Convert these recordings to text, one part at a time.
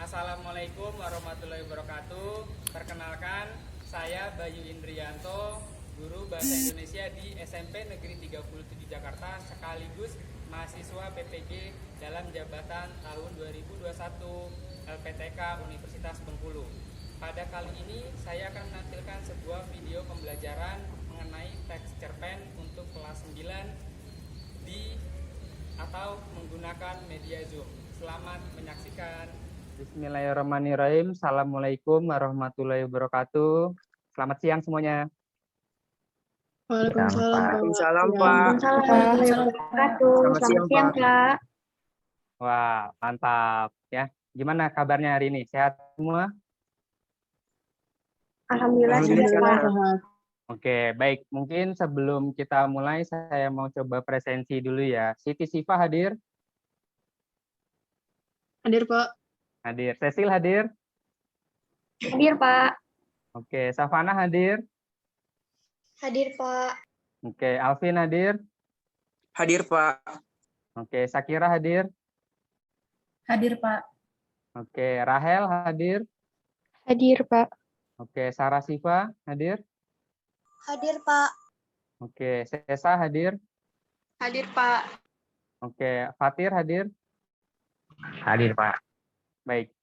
Assalamualaikum warahmatullahi wabarakatuh. Perkenalkan, saya Bayu Indrianto, guru Bahasa Indonesia di SMP Negeri 37 Jakarta, sekaligus mahasiswa PPG dalam jabatan tahun 2021 LPTK Universitas Bengkulu. Pada kali ini, saya akan menampilkan sebuah video pembelajaran mengenai teks cerpen untuk kelas 9 atau menggunakan media Zoom. Selamat menyaksikan. Bismillahirrahmanirrahim. Assalamualaikum warahmatullahi wabarakatuh. Selamat siang semuanya. Waalaikumsalam, Pak. Waalaikumsalam, Pak. Selamat siang, Pak. Wah, mantap ya. Gimana kabarnya hari ini? Sehat semua? Alhamdulillah sehat, Pak. Oke, baik. Mungkin sebelum kita mulai, saya mau coba presensi dulu ya. Siti Siva hadir? Hadir, Pak. Hadir. Cecil hadir? Hadir, Pak. Oke, Savana hadir? Hadir, Pak. Oke, Alvin hadir? Hadir, Pak. Oke, Sakira hadir? Hadir, Pak. Oke, Rahel hadir? Hadir, Pak. Oke, Sarah Siva hadir? Hadir, Pak. Oke, Sesa hadir? Hadir, Pak. Oke, Fatir hadir? Hadir, Pak. Baik.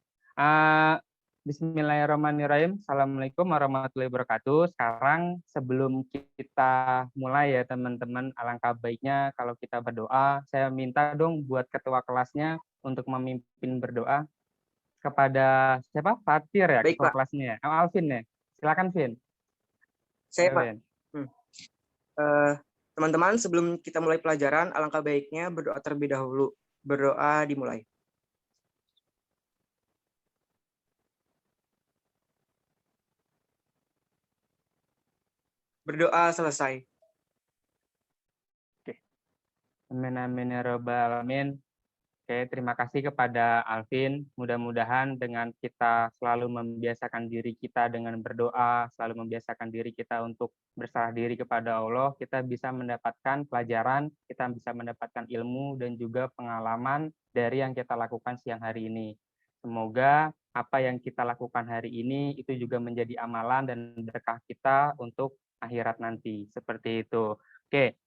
Bismillahirrahmanirrahim. Assalamualaikum warahmatullahi wabarakatuh. Sekarang sebelum kita mulai ya teman-teman, alangkah baiknya kalau kita berdoa. Saya minta dong buat ketua kelasnya untuk memimpin berdoa kepada siapa? Fatir ya, Baik, ketua Pak. kelasnya ya. Alvin ya. Silakan, Vin. Saya, Ayo, Pak. Vin. Teman-teman, sebelum kita mulai pelajaran, alangkah baiknya berdoa terlebih dahulu. Berdoa dimulai. Berdoa selesai. Amin amin ya rabbal alamin. Oke, terima kasih kepada Alvin. Mudah-mudahan dengan kita selalu membiasakan diri kita dengan berdoa, selalu membiasakan diri kita untuk berserah diri kepada Allah, kita bisa mendapatkan pelajaran, kita bisa mendapatkan ilmu dan juga pengalaman dari yang kita lakukan siang hari ini. Semoga apa yang kita lakukan hari ini itu juga menjadi amalan dan berkah kita untuk akhirat nanti. Seperti itu. Oke.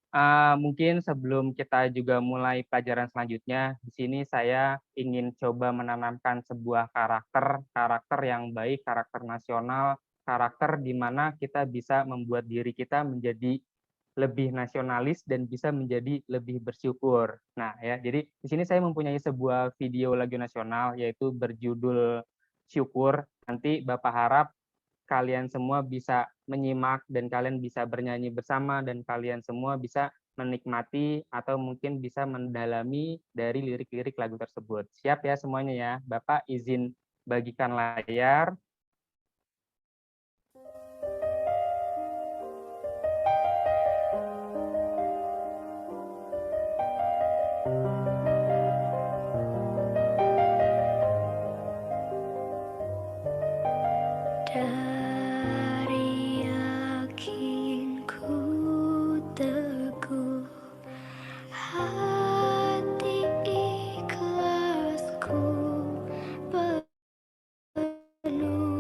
Mungkin sebelum kita juga mulai pelajaran selanjutnya, di sini saya ingin coba menanamkan sebuah karakter yang baik, karakter nasional, karakter di mana kita bisa membuat diri kita menjadi lebih nasionalis dan bisa menjadi lebih bersyukur. Nah, ya, jadi di sini saya mempunyai sebuah video lagu nasional yaitu berjudul Syukur. Nanti Bapak harap kalian semua bisa menyimak dan kalian bisa bernyanyi bersama dan kalian semua bisa menikmati atau mungkin bisa mendalami dari lirik-lirik lagu tersebut. Siap ya semuanya ya? Bapak izin bagikan layar. Hati ikhlasku penuh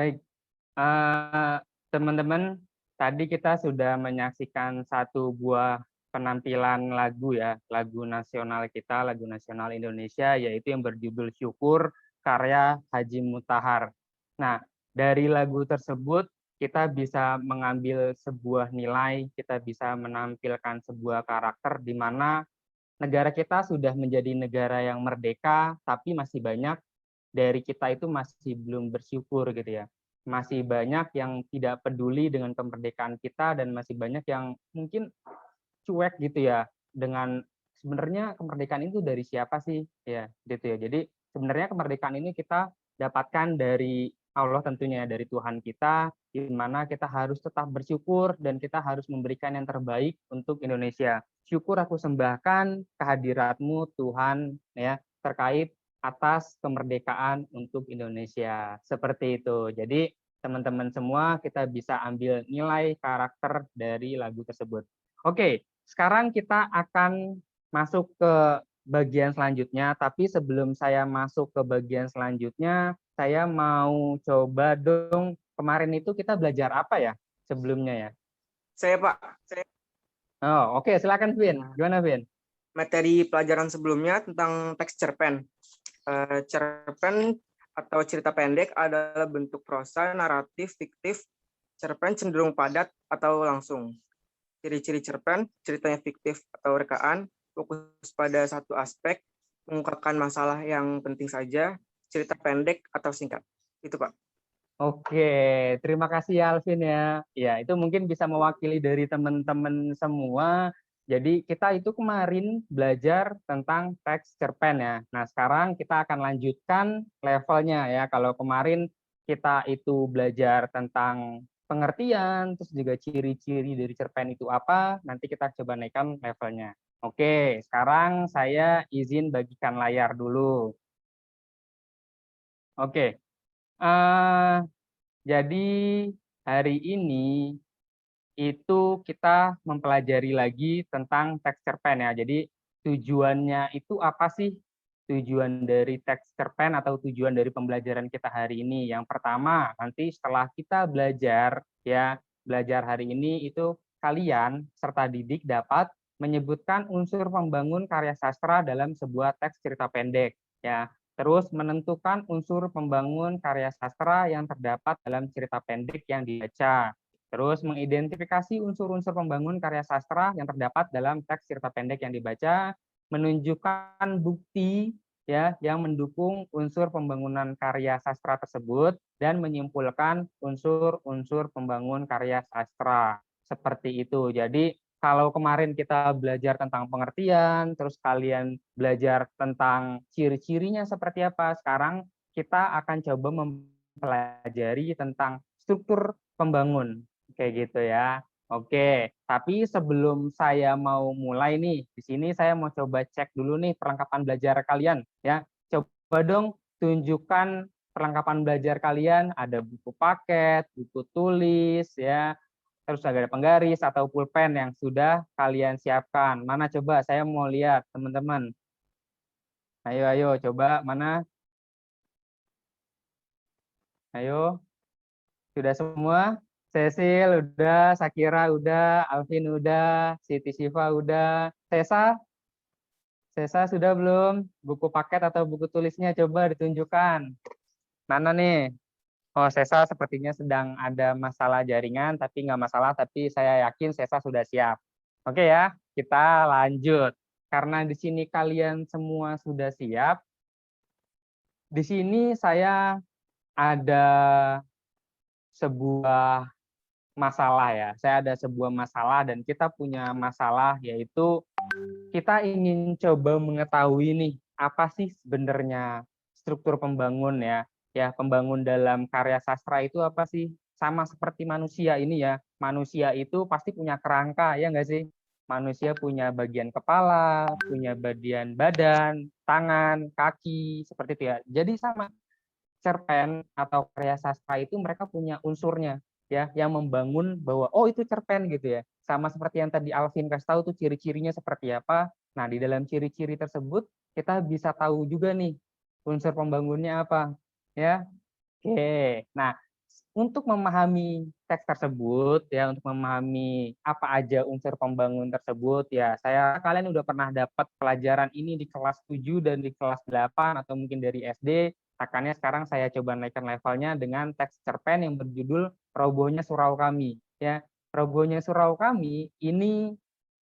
Baik, eh, teman-teman, tadi kita sudah menyaksikan satu buah penampilan lagu ya, lagu nasional kita, lagu nasional Indonesia, yaitu yang berjudul Syukur, karya Haji Mutahar. Nah, dari lagu tersebut kita bisa mengambil sebuah nilai, kita bisa menampilkan sebuah karakter di mana negara kita sudah menjadi negara yang merdeka, tapi masih banyak dari kita itu masih belum bersyukur gitu ya. Masih banyak yang tidak peduli dengan kemerdekaan kita dan masih banyak yang mungkin cuek gitu ya dengan sebenarnya kemerdekaan itu dari siapa sih ya gitu ya. Jadi sebenarnya kemerdekaan ini kita dapatkan dari Allah tentunya dari Tuhan kita, di mana kita harus tetap bersyukur dan kita harus memberikan yang terbaik untuk Indonesia. Syukur aku sembahkan kehadiratmu Tuhan ya terkait atas kemerdekaan untuk Indonesia. Seperti itu. Jadi teman-teman semua kita bisa ambil nilai karakter dari lagu tersebut. Oke, sekarang kita akan masuk ke bagian selanjutnya, tapi sebelum saya masuk ke bagian selanjutnya, saya mau coba dong, kemarin itu kita belajar apa ya sebelumnya ya? Saya Pak, Oh, oke, silakan Vin. Gimana Vin? materi pelajaran sebelumnya tentang teks cerpen. Cerpen atau cerita pendek adalah bentuk prosa, naratif, fiktif. Cerpen cenderung padat atau langsung. Ciri-ciri cerpen, ceritanya fiktif atau rekaan, fokus pada satu aspek, mengungkapkan masalah yang penting saja, cerita pendek atau singkat. Itu Pak. Oke, terima kasih ya Alvin ya. Ya, itu mungkin bisa mewakili dari teman-teman semua. Jadi kita itu kemarin belajar tentang teks cerpen ya. Nah, sekarang kita akan lanjutkan levelnya ya. Kalau kemarin kita itu belajar tentang pengertian, terus juga ciri-ciri dari cerpen itu apa, nanti kita coba naikkan levelnya. Oke, sekarang saya izin bagikan layar dulu. Oke. Jadi hari ini itu kita mempelajari lagi tentang teks cerpen ya. Jadi tujuannya itu apa sih? Tujuan dari teks cerpen atau tujuan dari pembelajaran kita hari ini. Yang pertama, nanti setelah kita belajar ya, belajar hari ini itu kalian serta didik dapat menyebutkan unsur pembangun karya sastra dalam sebuah teks cerita pendek ya. Terus menentukan unsur pembangun karya sastra yang terdapat dalam cerita pendek yang dibaca. Terus mengidentifikasi unsur-unsur pembangun karya sastra yang terdapat dalam teks cerita pendek yang dibaca, menunjukkan bukti ya yang mendukung unsur pembangunan karya sastra tersebut dan menyimpulkan unsur-unsur pembangun karya sastra. Seperti itu. Jadi kalau kemarin kita belajar tentang pengertian, terus kalian belajar tentang ciri-cirinya seperti apa, sekarang kita akan coba mempelajari tentang struktur pembangun. Kayak gitu ya. Oke, tapi sebelum saya mau mulai nih, di sini saya mau coba cek dulu nih perlengkapan belajar kalian ya. Coba dong tunjukkan perlengkapan belajar kalian, ada buku paket, buku tulis ya, terus ada penggaris atau pulpen yang sudah kalian siapkan. Mana coba saya mau lihat teman-teman. Ayo coba mana? Ayo. Sudah semua? Cecil udah, Sakira udah, Alvin udah, Siti Siva udah. Sesa sudah belum? Buku paket atau buku tulisnya coba ditunjukkan. Mana nih? Oh, Sesa sepertinya sedang ada masalah jaringan, tapi nggak masalah, tapi saya yakin Sesa sudah siap. Oke ya, kita lanjut. Karena di sini kalian semua sudah siap, di sini saya ada sebuah masalah ya. Saya ada sebuah masalah dan kita punya masalah yaitu kita ingin coba mengetahui nih apa sih sebenarnya struktur pembangun ya. Ya, pembangun dalam karya sastra itu apa sih? Sama seperti manusia ini ya. Manusia itu pasti punya kerangka ya nggak sih? Manusia punya bagian kepala, punya bagian badan, tangan, kaki, seperti itu ya. Jadi sama cerpen atau karya sastra itu mereka punya unsurnya ya yang membangun bahwa oh itu cerpen gitu ya. Sama seperti yang tadi Alvin kasih tahu tuh ciri-cirinya seperti apa. Nah, di dalam ciri-ciri tersebut kita bisa tahu juga nih unsur pembangunnya apa ya. Oke. Nah, untuk memahami teks tersebut ya, untuk memahami apa aja unsur pembangun tersebut ya, saya kalian udah pernah dapat pelajaran ini di kelas 7 dan di kelas 8 atau mungkin dari SD. Makanya sekarang saya coba naikkan levelnya dengan teks cerpen yang berjudul Robohnya Surau Kami ya. Robohnya Surau Kami ini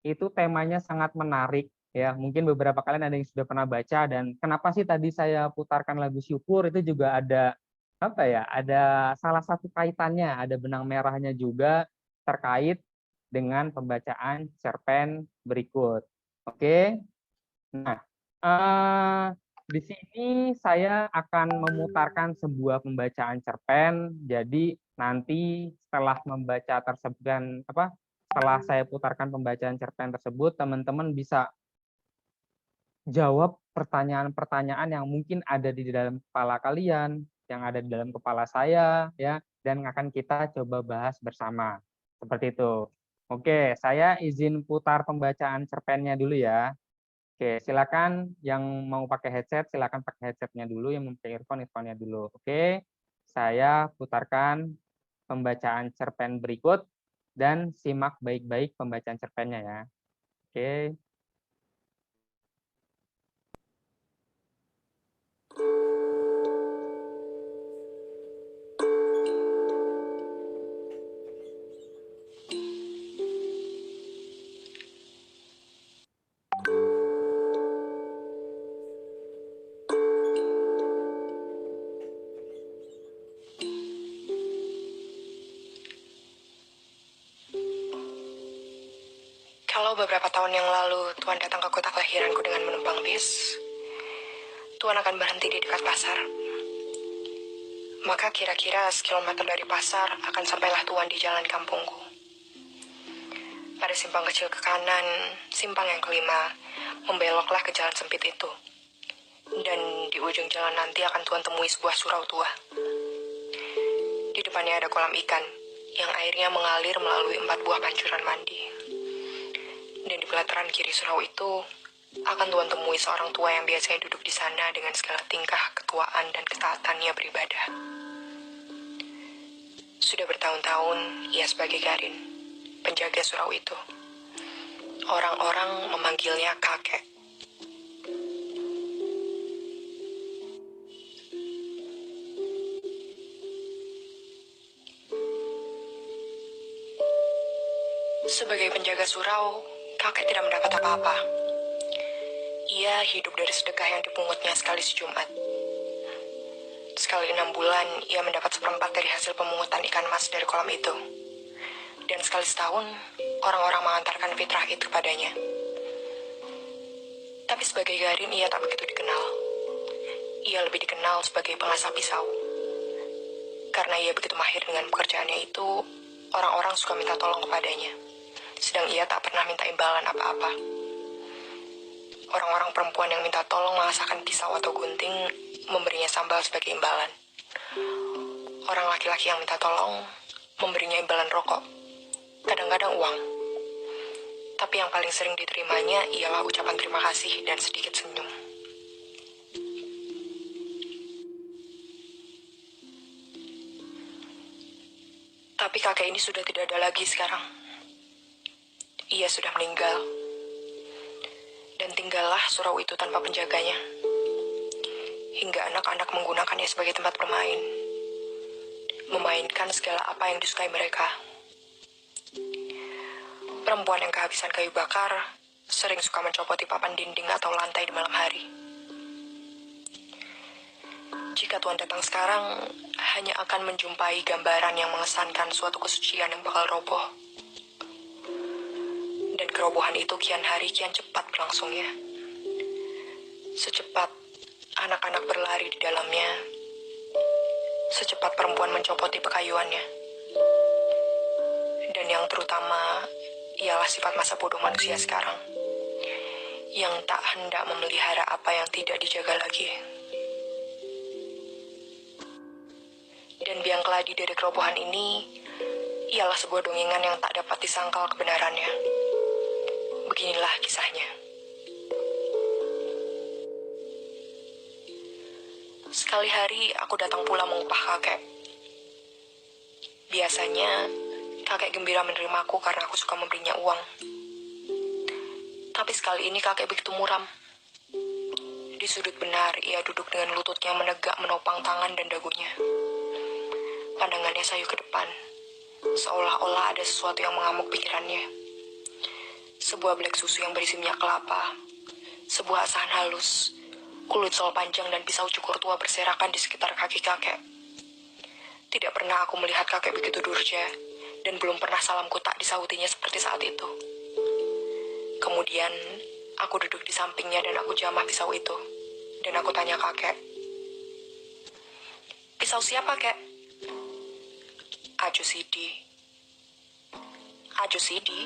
itu temanya sangat menarik ya. Mungkin beberapa kalian ada yang sudah pernah baca, dan kenapa sih tadi saya putarkan lagu Syukur itu juga ada apa ya? Ada salah satu kaitannya, ada benang merahnya juga terkait dengan pembacaan cerpen berikut. Oke. Nah, di sini saya akan memutarkan sebuah pembacaan cerpen. Jadi nanti setelah membaca tersebut dan setelah saya putarkan pembacaan cerpen tersebut, teman-teman bisa jawab pertanyaan-pertanyaan yang mungkin ada di dalam kepala kalian, yang ada di dalam kepala saya, ya, dan akan kita coba bahas bersama. Seperti itu. Oke, saya izin putar pembacaan cerpennya dulu ya. Oke, silakan yang mau pakai headset, silakan pakai headsetnya dulu, yang memakai earphone, earphone-nya dulu. Oke, saya putarkan pembacaan cerpen berikut dan simak baik-baik pembacaan cerpennya ya. Oke. Kalau beberapa tahun yang lalu Tuan datang ke kota kelahiranku dengan menumpang bis, Tuan akan berhenti di dekat pasar. Maka kira-kira sekilometer dari pasar akan sampailah Tuan di jalan kampungku. Pada simpang kecil ke kanan, simpang yang kelima, membeloklah ke jalan sempit itu. Dan di ujung jalan nanti akan Tuan temui sebuah surau tua. Di depannya ada kolam ikan, yang airnya mengalir melalui 4 buah pancuran mandi. Dan di pelataran kiri surau itu akan Tuan temui seorang tua yang biasanya duduk di sana dengan segala tingkah ketuaan dan ketaatannya beribadah. Sudah bertahun-tahun ia sebagai Garin, penjaga surau itu. Orang-orang memanggilnya kakek. Sebagai penjaga surau, kakek tidak mendapat apa-apa. Ia hidup dari sedekah yang dipungutnya sekali sejumat. Sekali 6 bulan, ia mendapat 1/4 dari hasil pemungutan ikan mas dari kolam itu. Dan sekali setahun, orang-orang mengantarkan fitrah itu padanya. Tapi sebagai Garin, ia tak begitu dikenal. Ia lebih dikenal sebagai pengasah pisau. Karena ia begitu mahir dengan pekerjaannya itu, orang-orang suka minta tolong kepadanya. Sedang ia tak pernah minta imbalan apa-apa. Orang-orang perempuan yang minta tolong mengasahkan pisau atau gunting, memberinya sambal sebagai imbalan. Orang laki-laki yang minta tolong, memberinya imbalan rokok, kadang-kadang uang. Tapi yang paling sering diterimanya ialah ucapan terima kasih dan sedikit senyum. Tapi kakek ini sudah tidak ada lagi sekarang. Ia sudah meninggal. Dan tinggallah surau itu tanpa penjaganya. Hingga anak-anak menggunakannya sebagai tempat bermain. Memainkan segala apa yang disukai mereka. Perempuan yang kehabisan kayu bakar sering suka mencopoti papan dinding atau lantai di malam hari. Jika Tuan datang sekarang, hanya akan menjumpai gambaran yang mengesankan suatu kesucian yang bakal roboh. Dan kerobohan itu kian hari kian cepat berlangsungnya. Secepat anak-anak berlari di dalamnya, secepat perempuan mencopoti pekayuannya. Dan yang terutama ialah sifat masa bodoh manusia sekarang, yang tak hendak memelihara apa yang tidak dijaga lagi. Dan biang keladi dari kerobohan ini ialah sebuah dongengan yang tak dapat disangkal kebenarannya. Beginilah kisahnya. Sekali hari aku datang pula mengupah kakek. Biasanya, kakek gembira menerimaku karena aku suka memberinya uang. Tapi sekali ini kakek begitu muram. Di sudut benar, ia duduk dengan lututnya menegak menopang tangan dan dagunya. Pandangannya sayu ke depan, seolah-olah ada sesuatu yang mengamuk pikirannya. Sebuah blek susu yang berisi minyak kelapa, sebuah asahan halus, kulit sol panjang dan pisau cukur tua berserakan di sekitar kaki kakek. Tidak pernah aku melihat kakek begitu durja, dan belum pernah salamku tak disautinya seperti saat itu. Kemudian, aku duduk di sampingnya dan aku jamah pisau itu. Dan aku tanya kakek, "Pisau siapa, kek?" "Ajo Sidi." "Ajo Sidi?"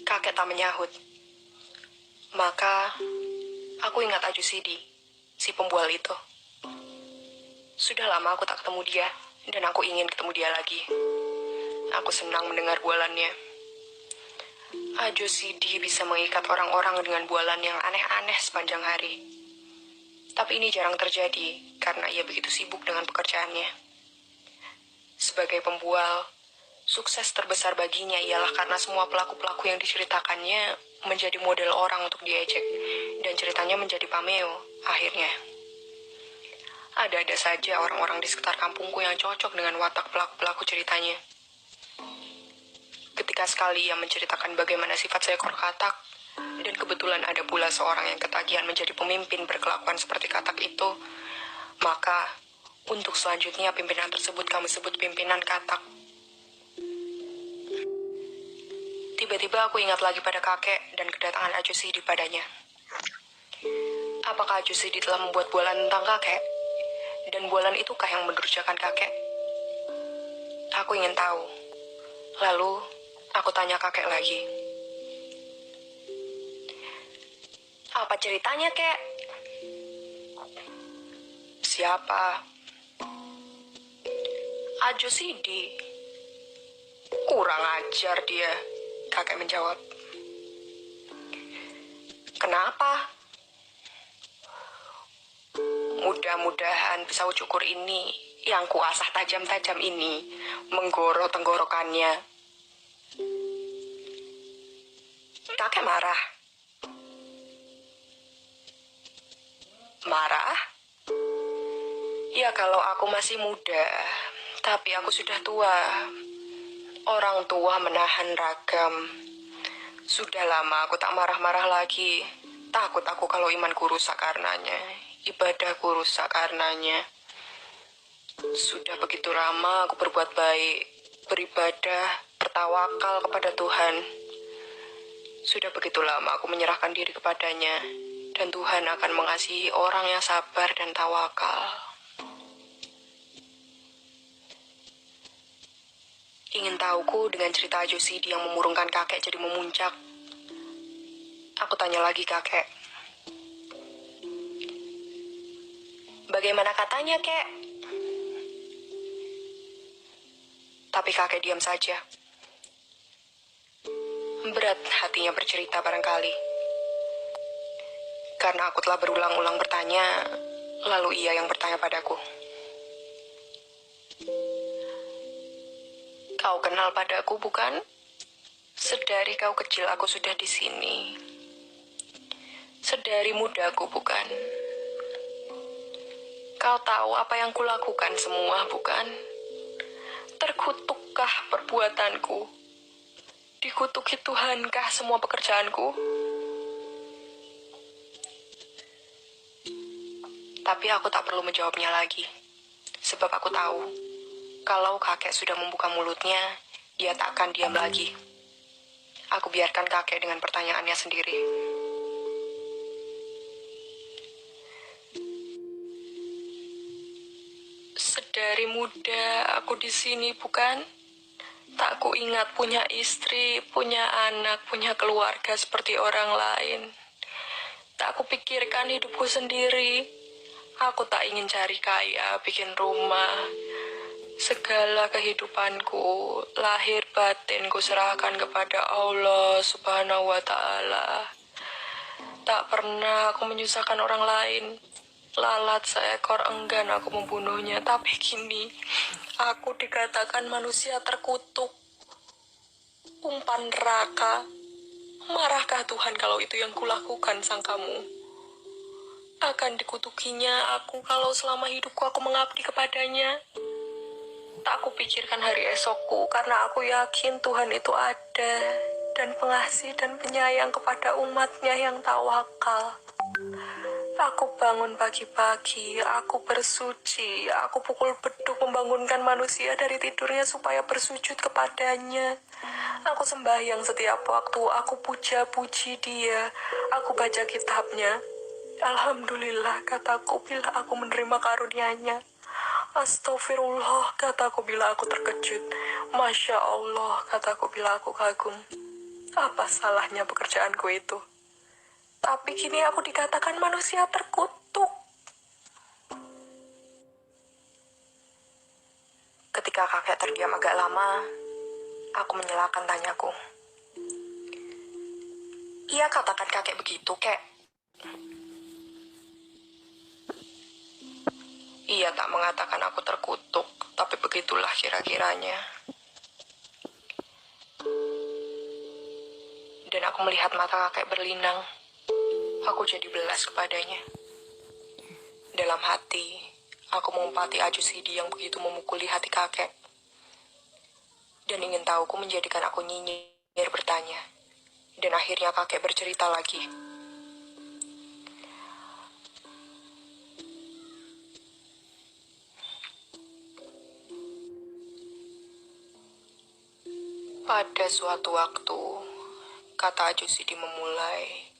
Kakek tak menyahut. Maka, aku ingat Ajo Sidi, si pembual itu. Sudah lama aku tak ketemu dia, dan aku ingin ketemu dia lagi. Aku senang mendengar bualannya. Ajo Sidi bisa mengikat orang-orang dengan bualan yang aneh-aneh sepanjang hari. Tapi ini jarang terjadi, karena ia begitu sibuk dengan pekerjaannya. Sebagai pembual, sukses terbesar baginya ialah karena semua pelaku-pelaku yang diceritakannya menjadi model orang untuk diejek, dan ceritanya menjadi pameo, akhirnya. Ada-ada saja orang-orang di sekitar kampungku yang cocok dengan watak pelaku-pelaku ceritanya. Ketika sekali ia menceritakan bagaimana sifat seekor katak, dan kebetulan ada pula seorang yang ketagihan menjadi pemimpin berkelakuan seperti katak itu, maka untuk selanjutnya pimpinan tersebut kami sebut pimpinan katak. Tiba-tiba aku ingat lagi pada kakek dan kedatangan Ajo Sidi padanya. Apakah Ajo Sidi telah membuat bualan tentang kakek? Dan bualan itukah yang mendurjakan kakek? Aku ingin tahu. Lalu, aku tanya kakek lagi. "Apa ceritanya, kek?" "Siapa?" "Ajo Sidi." "Kurang ajar dia," kakek menjawab. "Kenapa?" "Mudah-mudahan pisau cukur ini, yang kuasah tajam-tajam ini, menggorok tenggorokannya." Kakek marah. "Marah? Ya kalau aku masih muda, tapi aku sudah tua. Orang tua menahan ragam. Sudah lama aku tak marah-marah lagi. Takut aku kalau imanku rusak karenanya, ibadahku rusak karenanya. Sudah begitu lama aku berbuat baik, beribadah, bertawakal kepada Tuhan. Sudah begitu lama aku menyerahkan diri kepadanya, dan Tuhan akan mengasihi orang yang sabar dan tawakal. Ingin tahuku dengan cerita Ajo Sidi yang memurungkan kakek jadi memuncak. Aku tanya lagi kakek. "Bagaimana katanya, kek?" Tapi kakek diam saja. Berat hatinya bercerita barangkali. Karena aku telah berulang-ulang bertanya, lalu ia yang bertanya padaku. "Kau kenal padaku, bukan? Sedari kau kecil aku sudah di sini. Sedari mudaku, bukan? Kau tahu apa yang kulakukan semua, bukan? Terkutukkah perbuatanku? Dikutuki Tuhankah semua pekerjaanku?" Tapi aku tak perlu menjawabnya lagi. Sebab aku tahu, kalau kakek sudah membuka mulutnya, dia tak akan diam lagi. Aku biarkan kakek dengan pertanyaannya sendiri. "Sedari muda aku di sini, bukan? Tak ku ingat punya istri, punya anak, punya keluarga seperti orang lain. Tak ku pikirkan hidupku sendiri. Aku tak ingin cari kaya, bikin rumah. Segala kehidupanku, lahir batin ku serahkan kepada Allah Subhanahu wa Ta'ala. Tak pernah aku menyusahkan orang lain. Lalat seekor enggan aku membunuhnya, tapi kini aku dikatakan manusia terkutuk. Umpan neraka. Marahkah Tuhan kalau itu yang kulakukan sangkamu? Akan dikutukinya aku kalau selama hidupku aku mengabdi kepadanya. Tak aku pikirkan hari esokku, karena aku yakin Tuhan itu ada dan pengasih dan penyayang kepada umatnya yang tawakal. Aku bangun pagi-pagi, aku bersuci, aku pukul beduk membangunkan manusia dari tidurnya supaya bersujud kepadanya. Aku sembahyang setiap waktu, aku puja-puji dia, aku baca kitabnya. Alhamdulillah, kataku bila aku menerima karunia-Nya. Astagfirullah, kataku bila aku terkejut. Masya Allah, kataku bila aku kagum. Apa salahnya pekerjaanku itu? Tapi kini aku dikatakan manusia terkutuk. Ketika kakek terdiam agak lama, aku menyelakan tanyaku. Iya, katakan kakek begitu, kek. Ia tak mengatakan aku terkutuk, tapi begitulah kira-kiranya. Dan aku melihat mata kakek berlinang. Aku jadi belas kepadanya. Dalam hati, aku mengumpati Ajusidi yang begitu memukuli hati kakek. Dan ingin tahuku menjadikan aku nyinyir bertanya. Dan akhirnya kakek bercerita lagi. Pada suatu waktu, kata Ajusidi memulai,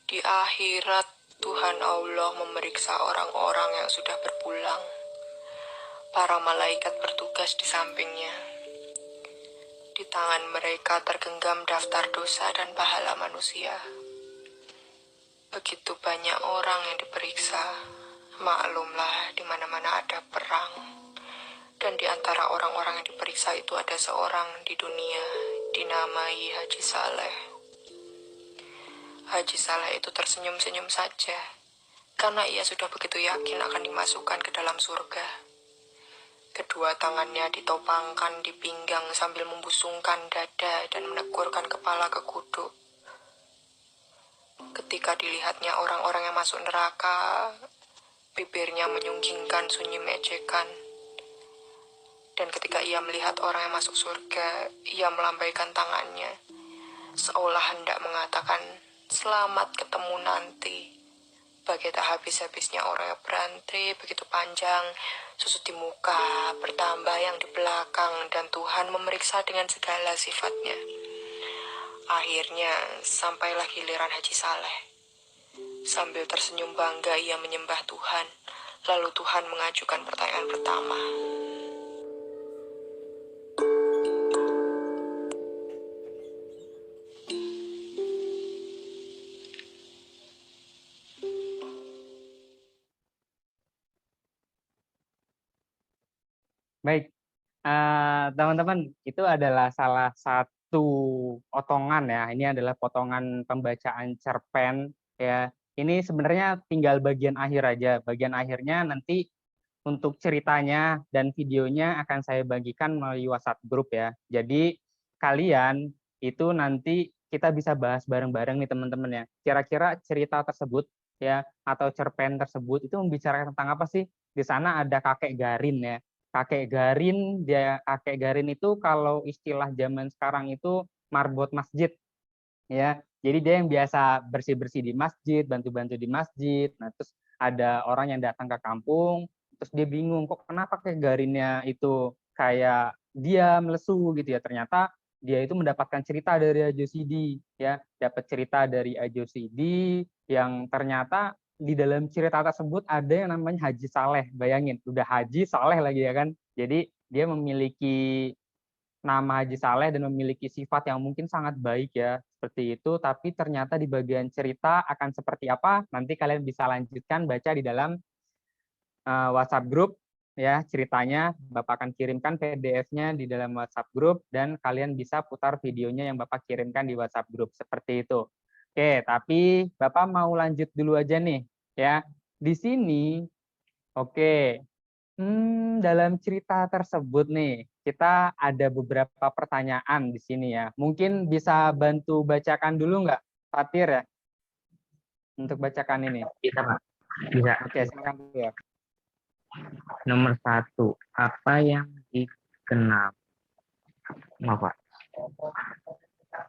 di akhirat Tuhan Allah memeriksa orang-orang yang sudah berpulang. Para malaikat bertugas di sampingnya. Di tangan mereka tergenggam daftar dosa dan pahala manusia. Begitu banyak orang yang diperiksa. Maklumlah, di mana-mana ada perang. Dan di antara orang-orang yang diperiksa itu ada seorang di dunia dinamai Haji Saleh. Haji Saleh itu tersenyum-senyum saja, karena ia sudah begitu yakin akan dimasukkan ke dalam surga. Kedua tangannya ditopangkan di pinggang sambil membusungkan dada dan menegurkan kepala ke kuduk. Ketika dilihatnya orang-orang yang masuk neraka, bibirnya menyunggingkan sunyi ejekan. Dan ketika ia melihat orang yang masuk surga, ia melambaikan tangannya, seolah hendak mengatakan, selamat ketemu nanti. Bagi tak habis-habisnya orang yang berantri begitu panjang, susut di muka, bertambah yang di belakang, dan Tuhan memeriksa dengan segala sifatnya. Akhirnya, sampailah giliran Haji Saleh. Sambil tersenyum bangga ia menyembah Tuhan, lalu Tuhan mengajukan pertanyaan pertama. Baik, teman-teman, itu adalah salah satu potongan ya. Ini adalah potongan pembacaan cerpen ya. Ini sebenarnya tinggal bagian akhir aja. Bagian akhirnya nanti untuk ceritanya dan videonya akan saya bagikan melalui WhatsApp grup ya. Jadi kalian itu nanti kita bisa bahas bareng-bareng nih teman-teman ya. Kira-kira cerita tersebut ya atau cerpen tersebut itu membicarakan tentang apa sih? Di sana ada kakek Garin ya. Kakek Garin itu kalau istilah zaman sekarang itu marbot masjid ya. Jadi dia yang biasa bersih-bersih di masjid, bantu-bantu di masjid. Nah, terus ada orang yang datang ke kampung, terus dia bingung kok kenapa kakek Garinnya itu kayak dia melesu gitu ya. Ternyata dia itu mendapatkan cerita dari Ajosidi ya, dapat cerita dari Ajosidi yang ternyata di dalam cerita tersebut ada yang namanya Haji Saleh. Bayangin, udah Haji Saleh lagi ya kan. Jadi dia memiliki nama Haji Saleh dan memiliki sifat yang mungkin sangat baik ya, seperti itu. Tapi ternyata di bagian cerita akan seperti apa, nanti kalian bisa lanjutkan baca di dalam WhatsApp group ya ceritanya. Bapak akan kirimkan PDF-nya di dalam WhatsApp grup dan kalian bisa putar videonya yang Bapak kirimkan di WhatsApp grup seperti itu. Oke, tapi Bapak mau lanjut dulu aja nih ya. Di sini oke. Dalam cerita tersebut nih, kita ada beberapa pertanyaan di sini ya. Mungkin bisa bantu bacakan dulu nggak, Fatir ya, untuk bacakan ini. Bisa, Pak. Bisa. Oke, silakan dulu ya. Nomor 1. Apa yang dikenal? Maaf, Pak.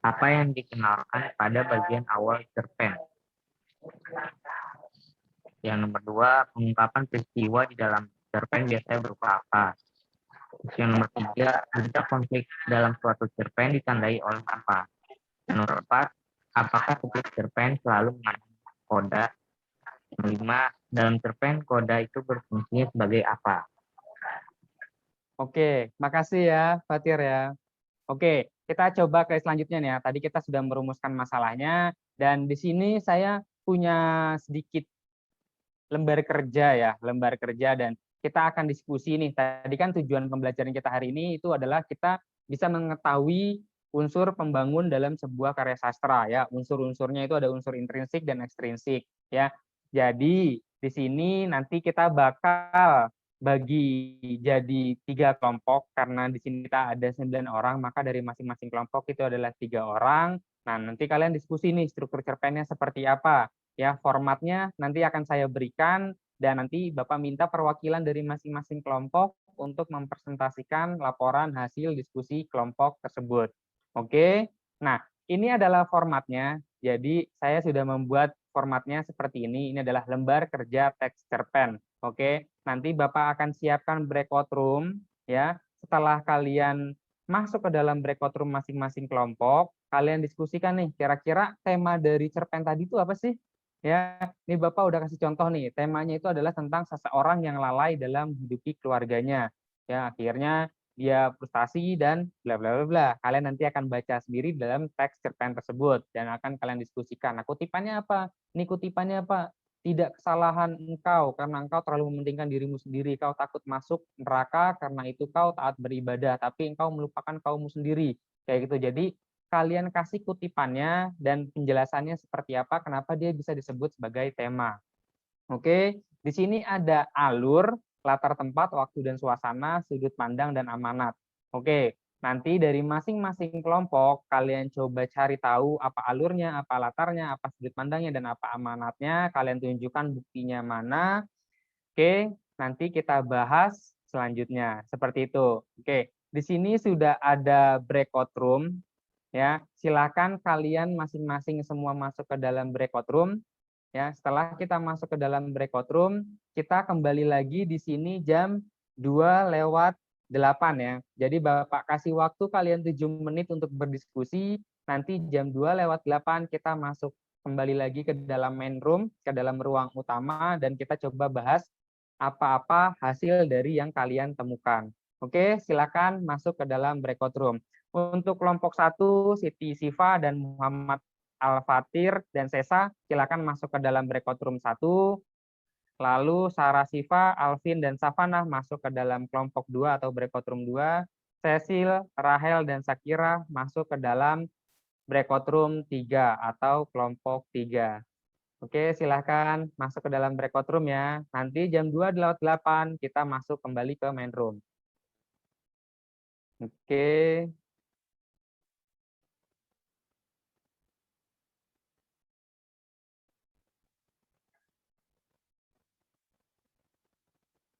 Apa yang dikenalkan pada bagian awal cerpen? Yang nomor 2, pengungkapan peristiwa di dalam cerpen biasanya berupa apa? Terus yang nomor 3, puncak konflik dalam suatu cerpen ditandai oleh apa? Yang nomor 4, apakah setiap cerpen selalu mengandung koda? Yang 5, dalam cerpen koda itu berfungsinya sebagai apa? Oke, makasih ya, Fatir ya. Oke, kita coba ke selanjutnya nih ya. Tadi kita sudah merumuskan masalahnya, dan di sini saya punya sedikit lembar kerja ya, lembar kerja, dan kita akan diskusi nih. Tadi kan tujuan pembelajaran kita hari ini itu adalah kita bisa mengetahui unsur pembangun dalam sebuah karya sastra ya. Unsur-unsurnya itu ada unsur intrinsik dan ekstrinsik ya. Jadi di sini nanti kita bakal bagi jadi 3 kelompok, karena di sini kita ada 9 orang, maka dari masing-masing kelompok itu adalah 3 orang. Nah, nanti kalian diskusi nih struktur cerpennya seperti apa. Ya, formatnya nanti akan saya berikan, dan nanti Bapak minta perwakilan dari masing-masing kelompok untuk mempresentasikan laporan hasil diskusi kelompok tersebut. Oke. Nah, ini adalah formatnya. Jadi, saya sudah membuat formatnya seperti ini. Ini adalah lembar kerja teks cerpen. Oke. Nanti Bapak akan siapkan breakout room ya. Setelah kalian masuk ke dalam breakout room masing-masing kelompok, kalian diskusikan nih, kira-kira tema dari cerpen tadi itu apa sih? Ya, ini Bapak udah kasih contoh nih, temanya itu adalah tentang seseorang yang lalai dalam menghidupi keluarganya. Ya, akhirnya dia frustasi dan bla bla bla bla. Kalian nanti akan baca sendiri dalam teks cerpen tersebut dan akan kalian diskusikan. Nah, kutipannya apa? Ini kutipannya apa? Tidak kesalahan engkau karena engkau terlalu mementingkan dirimu sendiri. Kau takut masuk neraka karena itu kau taat beribadah, tapi engkau melupakan kaummu sendiri. Kayak gitu. Jadi kalian kasih kutipannya dan penjelasannya seperti apa, kenapa dia bisa disebut sebagai tema. Oke, di sini ada alur, latar tempat, waktu dan suasana, sudut pandang, dan amanat. Oke, nanti dari masing-masing kelompok, kalian coba cari tahu apa alurnya, apa latarnya, apa sudut pandangnya, dan apa amanatnya. Kalian tunjukkan buktinya mana. Oke, nanti kita bahas selanjutnya. Seperti itu. Oke, di sini sudah ada breakout room. Ya, silakan kalian masing-masing semua masuk ke dalam breakout room. Ya, setelah kita masuk ke dalam breakout room, kita kembali lagi di sini jam 2:08 ya. Jadi Bapak kasih waktu kalian 7 menit untuk berdiskusi. Nanti jam 2:08 kita masuk kembali lagi ke dalam main room, ke dalam ruang utama, dan kita coba bahas apa-apa hasil dari yang kalian temukan. Oke, silakan masuk ke dalam breakout room. Untuk kelompok 1, Siti Siva dan Muhammad Al-Fatir dan Sesa, silakan masuk ke dalam breakout room 1. Lalu Sarah Siva, Alvin, dan Savana masuk ke dalam kelompok 2 atau breakout room 2. Cecil, Rahel, dan Sakira masuk ke dalam breakout room 3 atau kelompok 3. Oke, silakan masuk ke dalam breakout room ya. Nanti jam 2:08 kita masuk kembali ke main room. Oke.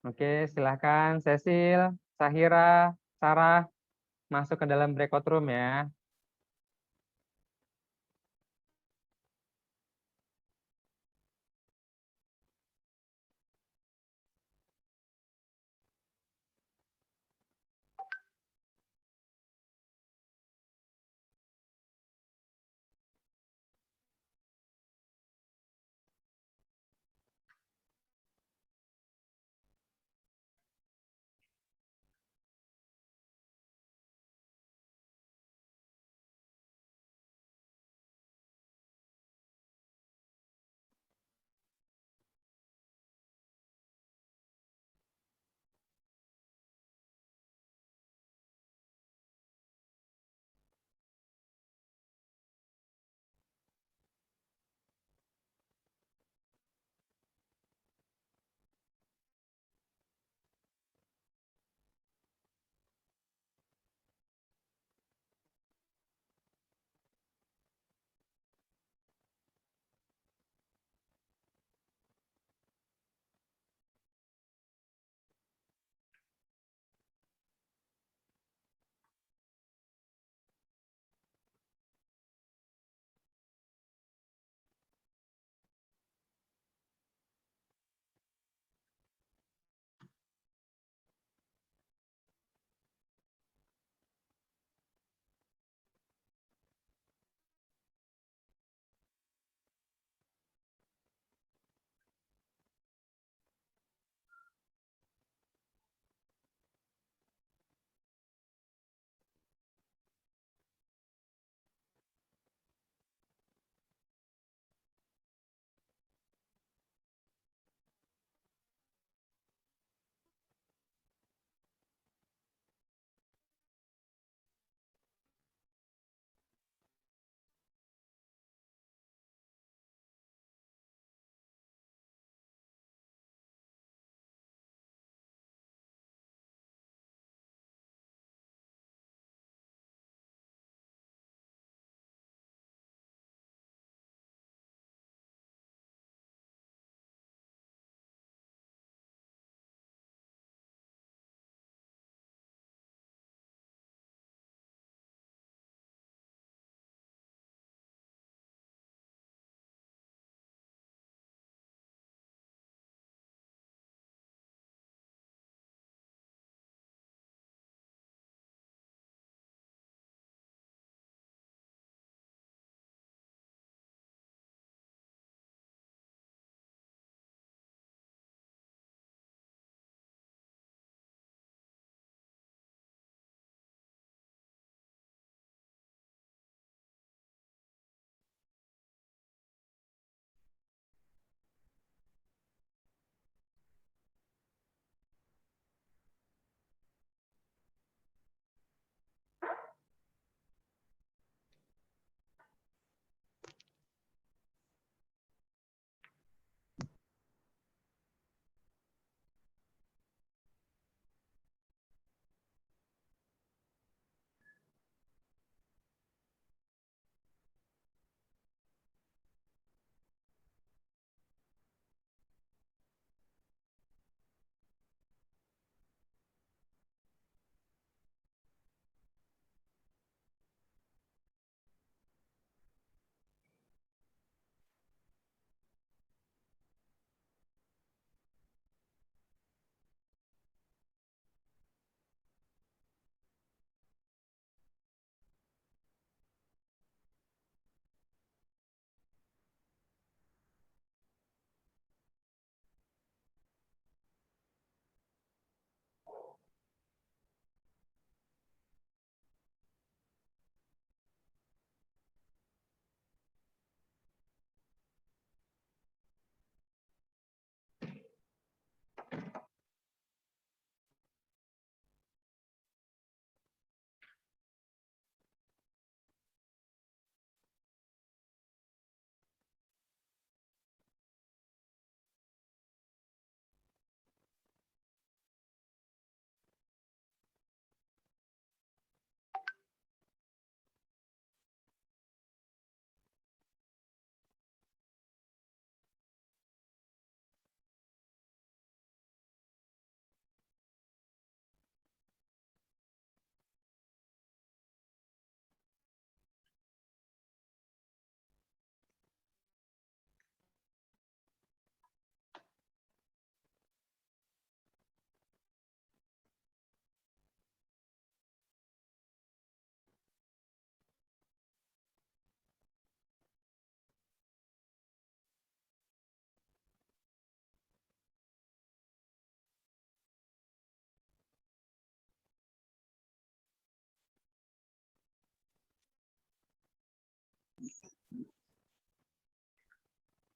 Oke, silahkan Cecil, Sahira, Sarah masuk ke dalam breakout room ya.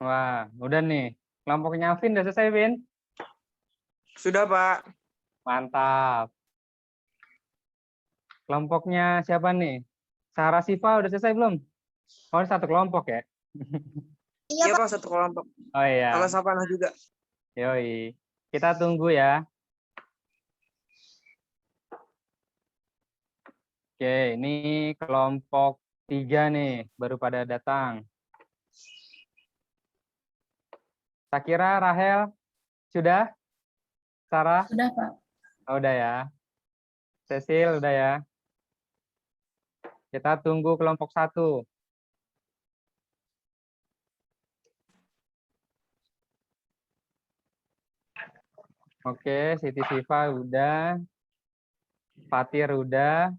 Wah, udah nih. Kelompoknya Vin udah selesai, Vin? Sudah, Pak. Mantap. Kelompoknya siapa nih? Sarah Siva udah selesai belum? Oh, satu kelompok ya? Iya, Pak, satu kelompok. Oh iya. Sama Savana juga. Yoi. Kita tunggu ya. Oke, ini kelompok 3 nih, baru pada datang. Sakira, Rahel, sudah? Sarah? Sudah, Pak. Oh, udah ya. Cecil, udah ya. Kita tunggu kelompok 1. Oke, Siti Siva udah. Fatir udah.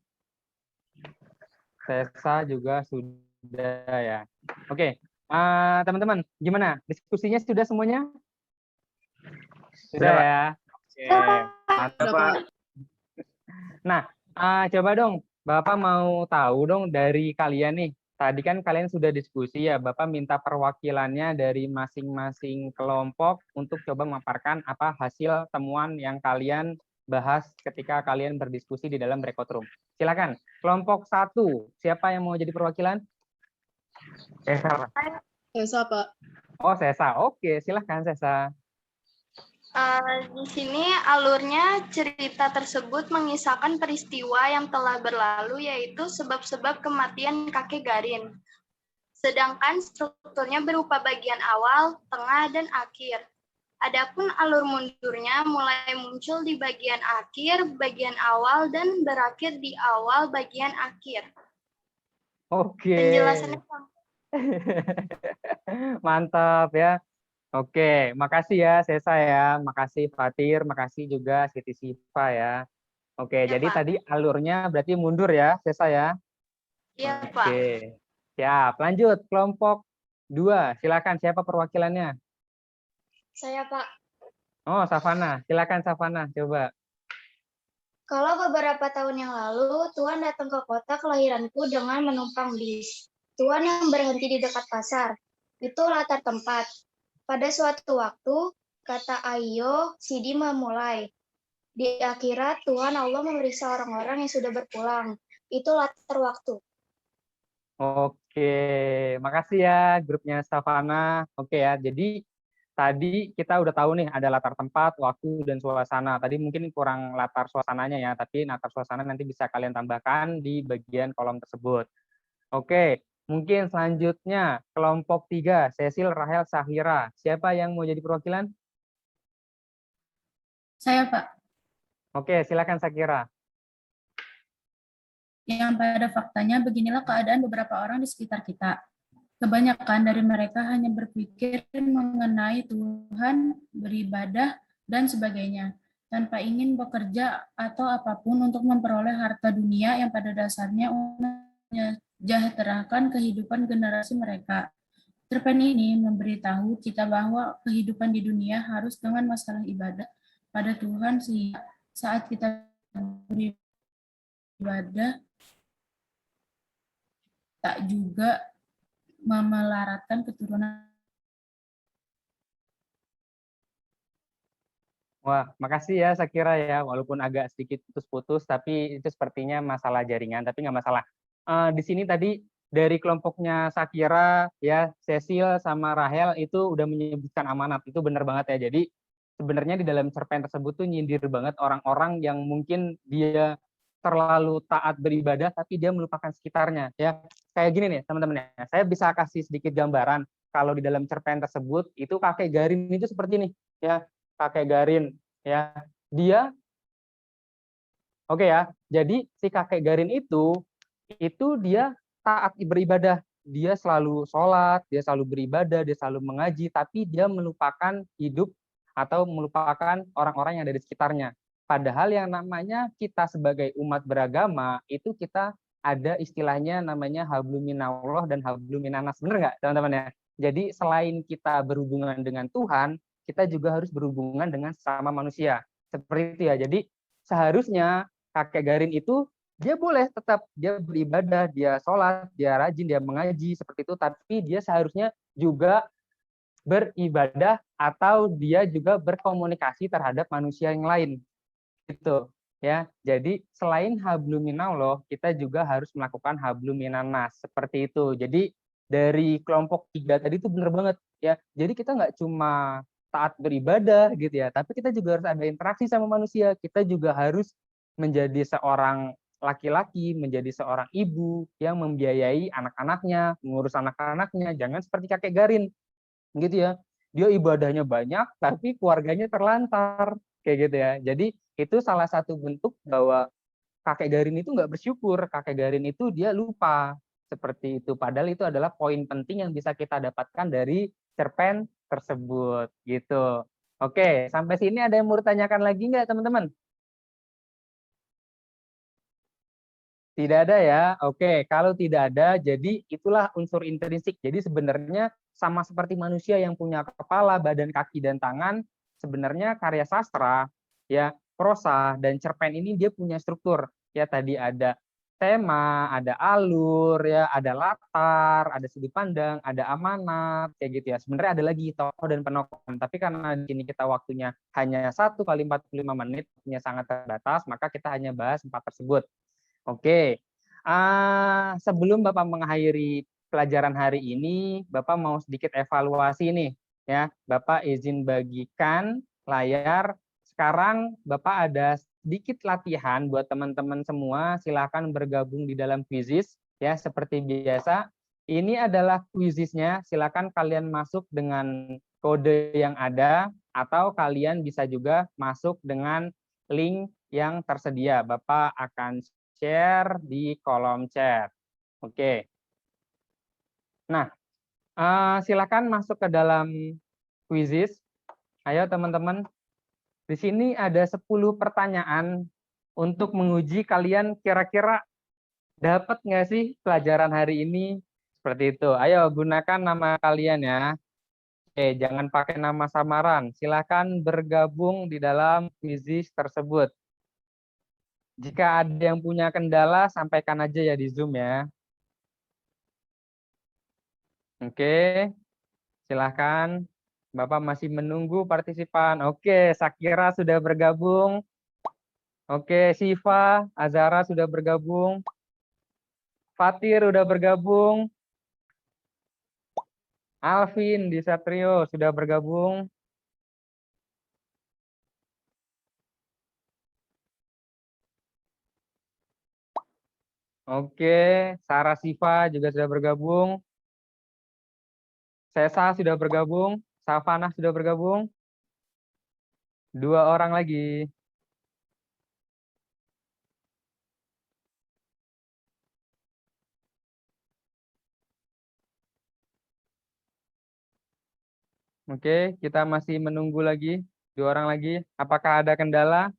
Tessa juga sudah ya. Oke, teman-teman, gimana? Diskusinya sudah semuanya? Sudah ya. Oke, mantap, Pak. Nah, coba dong, Bapak mau tahu dong dari kalian nih. Tadi kan kalian sudah diskusi ya, Bapak minta perwakilannya dari masing-masing kelompok untuk coba memaparkan apa hasil temuan yang kalian bahas ketika kalian berdiskusi di dalam breakout room. Silakan, kelompok 1, siapa yang mau jadi perwakilan? Sesa, Pak. Sesa, Pak. Oh, Sesa. Oke, silakan Sesa. Di sini alurnya cerita tersebut mengisahkan peristiwa yang telah berlalu, yaitu sebab-sebab kematian kakek Garin. Sedangkan strukturnya berupa bagian awal, tengah, dan akhir. Adapun alur mundurnya mulai muncul di bagian akhir, bagian awal, dan berakhir di awal bagian akhir. Oke. Penjelasannya Mantap ya. Oke, makasih ya Sesa ya, makasih Fatir, makasih juga Siti Siva ya. Oke, Ya, jadi Pak. tadi alurnya berarti mundur ya Sesa ya. Iya, Pak. Oke, siap. Lanjut, kelompok 2, silakan siapa perwakilannya? Saya, Pak. Oh, Savana, silakan Savana, coba. Kalau beberapa tahun yang lalu, Tuan datang ke kota kelahiranku dengan menumpang bis. Tuan yang berhenti di dekat pasar. Itu latar tempat. Pada suatu waktu, kata Ayo, Sidi memulai. Di akhirat, Tuhan Allah memeriksa orang-orang yang sudah berpulang. Itu latar waktu. Oke, makasih ya grupnya Savana. Oke ya, jadi tadi kita udah tahu nih ada latar tempat, waktu, dan suasana. Tadi mungkin kurang latar suasananya ya, tapi latar suasana nanti bisa kalian tambahkan di bagian kolom tersebut. Oke, mungkin selanjutnya kelompok 3, Cecil, Rahel, Sahira. Siapa yang mau jadi perwakilan? Saya, Pak. Oke, silakan Sahira. Yang pada faktanya beginilah keadaan beberapa orang di sekitar kita. Kebanyakan dari mereka hanya berpikir mengenai Tuhan, beribadah, dan sebagainya, tanpa ingin bekerja atau apapun untuk memperoleh harta dunia yang pada dasarnya menyejahterakan kehidupan generasi mereka. Cerpen ini memberitahu kita bahwa kehidupan di dunia harus dengan masalah ibadah pada Tuhan, sehingga saat kita beribadah tak juga memelaratkan keturunan. Wah, makasih ya Sakira ya, walaupun agak sedikit putus-putus, tapi itu sepertinya masalah jaringan, tapi nggak masalah. Di sini tadi dari kelompoknya Sakira, ya Cecil sama Rahel itu udah menyebutkan amanat, itu benar banget ya. Jadi sebenarnya di dalam cerpen tersebut tuh nyindir banget orang-orang yang mungkin dia terlalu taat beribadah, tapi dia melupakan sekitarnya. Ya, kayak gini nih teman-teman ya, saya bisa kasih sedikit gambaran kalau di dalam cerpen tersebut itu kakek Garin itu seperti ini, ya. Kakek Garin ya, dia oke ya, jadi si kakek Garin itu dia taat beribadah, dia selalu sholat, dia selalu beribadah, dia selalu mengaji, tapi dia melupakan hidup atau melupakan orang-orang yang ada di sekitarnya. Padahal yang namanya kita sebagai umat beragama itu kita ada istilahnya namanya habluminallah dan habluminanas, bener nggak teman-teman ya? Jadi selain kita berhubungan dengan Tuhan, kita juga harus berhubungan dengan sesama manusia. Seperti itu ya. Jadi seharusnya kakek Garin itu dia boleh tetap dia beribadah, dia sholat, dia rajin, dia mengaji seperti itu, tapi dia seharusnya juga beribadah atau dia juga berkomunikasi terhadap manusia yang lain gitu ya. Jadi selain hablum minallah, kita juga harus melakukan hablum minannas seperti itu. Jadi dari kelompok 3 tadi itu benar banget ya. Jadi kita nggak cuma taat beribadah gitu ya, tapi kita juga harus ada interaksi sama manusia. Kita juga harus menjadi seorang laki-laki, menjadi seorang ibu yang membiayai anak-anaknya, mengurus anak-anaknya. Jangan seperti kakek Garin gitu ya. Dia ibadahnya banyak tapi keluarganya terlantar kayak gitu ya. Jadi itu salah satu bentuk bahwa kakek Garin itu nggak bersyukur, kakek Garin itu dia lupa seperti itu. Padahal itu adalah poin penting yang bisa kita dapatkan dari cerpen tersebut gitu. Oke, sampai sini ada yang mau ditanyakan lagi nggak teman-teman? Tidak ada ya. Oke, kalau tidak ada, jadi itulah unsur intrinsik. Jadi sebenarnya sama seperti manusia yang punya kepala, badan, kaki, dan tangan, sebenarnya karya sastra, ya, prosa dan cerpen ini dia punya struktur. Ya, tadi ada tema, ada alur, ya, ada latar, ada sudut pandang, ada amanat, kayak gitu ya. Sebenarnya ada lagi tokoh dan penokohan, tapi karena di sini kita waktunya hanya 1 kali 45 menit, waktunya sangat terbatas, maka kita hanya bahas 4 tersebut. Oke, sebelum Bapak mengakhiri pelajaran hari ini, Bapak mau sedikit evaluasi nih, ya. Bapak izin bagikan layar. Sekarang Bapak ada sedikit latihan buat teman-teman semua. Silakan bergabung di dalam quizis, ya, seperti biasa. Ini adalah quizisnya. Silakan kalian masuk dengan kode yang ada, atau kalian bisa juga masuk dengan link yang tersedia. Bapak akan share di kolom chat. Oke. Nah, silakan masuk ke dalam quizis. Ayo teman-teman. Di sini ada 10 pertanyaan untuk menguji kalian kira-kira dapat nggak sih pelajaran hari ini? Seperti itu. Ayo gunakan nama kalian ya. Oke, jangan pakai nama samaran. Silakan bergabung di dalam quizis tersebut. Jika ada yang punya kendala, sampaikan aja ya di Zoom ya. Oke, silahkan. Bapak masih menunggu partisipan. Oke, Sakira sudah bergabung. Oke, Siva, Azara sudah bergabung. Fatir sudah bergabung. Alvin di Satrio sudah bergabung. Oke, Sarah Siva juga sudah bergabung. Sesa sudah bergabung. Savana sudah bergabung. 2 orang lagi. Oke, kita masih menunggu lagi. 2 orang lagi. Apakah ada kendala?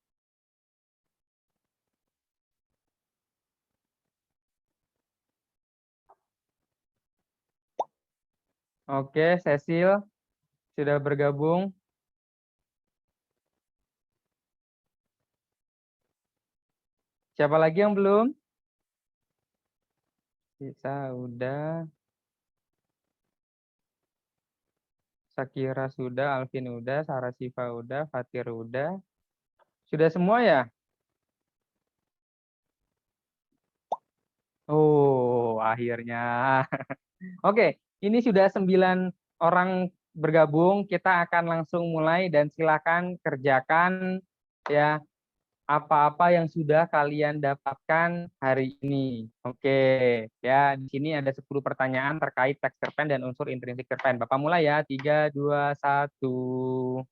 Oke, Cecil sudah bergabung. Siapa lagi yang belum? Sisa udah. Sakira sudah, Alvin udah, Sarah Siva udah, Fatir udah. Sudah semua ya? Oh, akhirnya. Oke, ini sudah 9 orang bergabung. Kita akan langsung mulai dan silakan kerjakan ya apa-apa yang sudah kalian dapatkan hari ini. Oke, ya di sini ada 10 pertanyaan terkait teks cerpen dan unsur intrinsik cerpen. Bapak mulai ya, 3, 2, 1.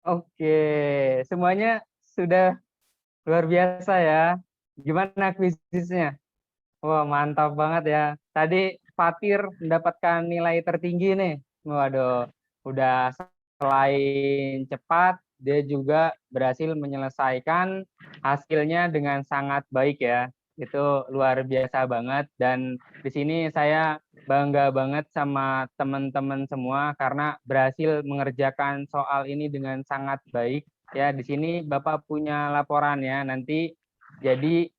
Oke, semuanya sudah luar biasa ya. Gimana kuisisnya? Wah, mantap banget ya. Tadi Fatir mendapatkan nilai tertinggi nih. Waduh, udah selain cepat, dia juga berhasil menyelesaikan hasilnya dengan sangat baik ya. Itu luar biasa banget. Dan di sini saya bangga banget sama teman-teman semua karena berhasil mengerjakan soal ini dengan sangat baik. Ya, di sini Bapak punya laporan ya. Nanti jadi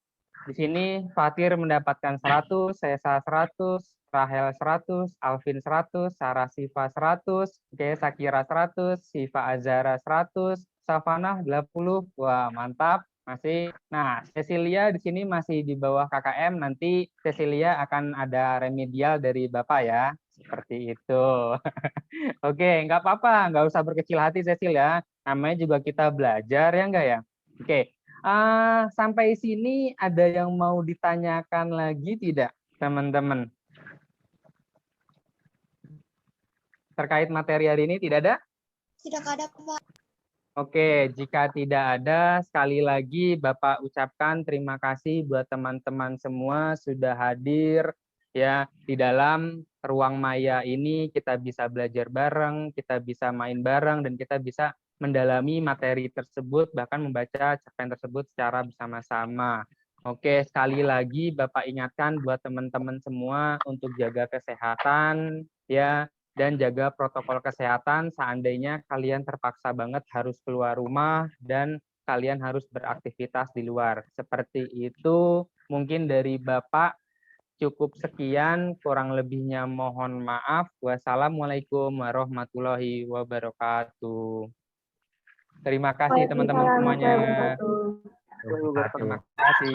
di sini Fatir mendapatkan 100, Sesa 100, Rahel 100, Alvin 100, Sarah Siva 100, oke, Sakira 100, Siva Azara 100, Savana 80. Wah, mantap. Masih. Nah, Cecilia di sini masih di bawah KKM. Nanti Cecilia akan ada remedial dari Bapak ya. Seperti itu. Oke, nggak apa-apa. Nggak usah berkecil hati, Cecilia. Namanya juga kita belajar, ya nggak ya? Oke. Sampai sini ada yang mau ditanyakan lagi tidak, teman-teman? Terkait materi hari ini tidak ada? Tidak ada, Pak. Oke, jika tidak ada, sekali lagi Bapak ucapkan terima kasih buat teman-teman semua sudah hadir ya di dalam ruang maya ini. Kita bisa belajar bareng, kita bisa main bareng, dan kita bisa mendalami materi tersebut, bahkan membaca cerpen tersebut secara bersama-sama. Oke, sekali lagi Bapak ingatkan buat teman-teman semua untuk jaga kesehatan ya, dan jaga protokol kesehatan seandainya kalian terpaksa banget harus keluar rumah dan kalian harus beraktivitas di luar. Seperti itu mungkin dari Bapak. Cukup sekian, kurang lebihnya mohon maaf. Wassalamualaikum warahmatullahi wabarakatuh. Terima kasih teman-teman semuanya. Terima kasih.